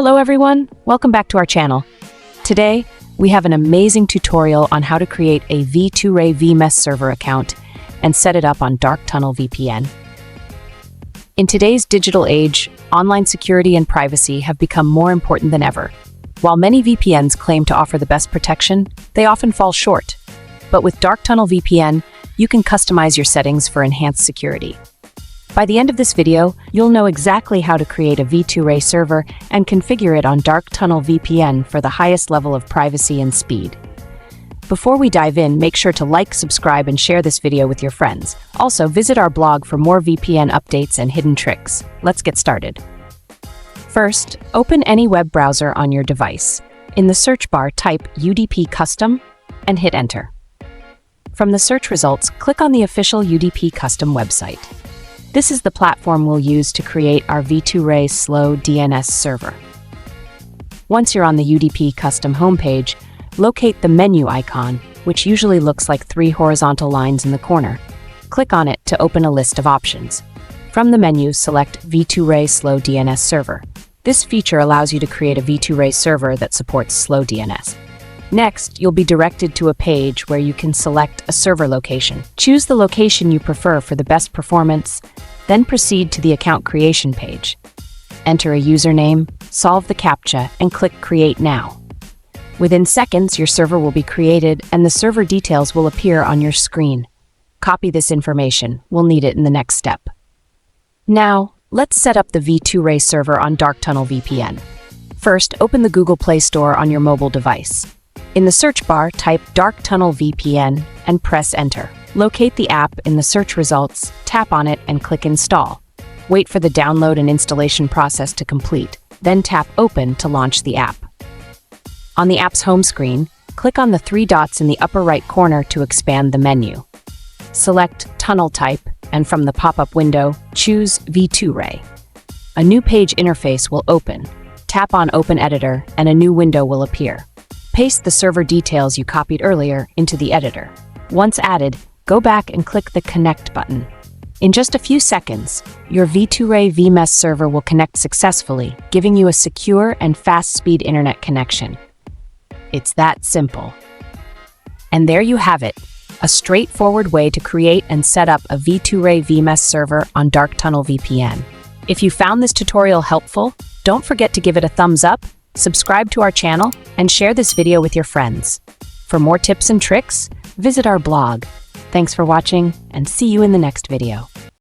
Hello everyone, welcome back to our channel. Today, we have an amazing tutorial on how to create a V2Ray VMess server account and set it up on Dark Tunnel VPN. In today's digital age, online security and privacy have become more important than ever. While many VPNs claim to offer the best protection, they often fall short. But with Dark Tunnel VPN, you can customize your settings for enhanced security. By the end of this video, you'll know exactly how to create a V2Ray server and configure it on Dark Tunnel VPN for the highest level of privacy and speed. Before we dive in, make sure to like, subscribe, and share this video with your friends. Also, visit our blog for more VPN updates and hidden tricks. Let's get started. First, open any web browser on your device. In the search bar, type UDP Custom and hit Enter. From the search results, click on the official UDP Custom website. This is the platform we'll use to create our V2Ray slow DNS server. Once you're on the UDP Custom homepage, locate the menu icon, which usually looks like 3 horizontal lines in the corner. Click on it to open a list of options. From the menu, select V2Ray Slow DNS Server. This feature allows you to create a V2Ray server that supports slow DNS. Next, you'll be directed to a page where you can select a server location. Choose the location you prefer for the best performance, then proceed to the account creation page. Enter a username, solve the CAPTCHA, and click Create Now. Within seconds, your server will be created and the server details will appear on your screen. Copy this information. We'll need it in the next step. Now, let's set up the V2Ray server on Dark Tunnel VPN. First, open the Google Play Store on your mobile device. In the search bar, type Dark Tunnel VPN and press Enter. Locate the app in the search results, tap on it, and click Install. Wait for the download and installation process to complete, then tap Open to launch the app. On the app's home screen, click on the 3 dots in the upper right corner to expand the menu. Select Tunnel Type, and from the pop-up window, choose V2Ray. A new page interface will open. Tap on Open Editor, and a new window will appear. Paste the server details you copied earlier into the editor. Once added, go back and click the Connect button. In just a few seconds, your V2Ray VMess server will connect successfully, giving you a secure and fast-speed internet connection. It's that simple. And there you have it, a straightforward way to create and set up a V2Ray VMess server on Dark Tunnel VPN. If you found this tutorial helpful, don't forget to give it a thumbs up, subscribe to our channel, and share this video with your friends. For more tips and tricks, visit our blog. Thanks for watching, and see you in the next video.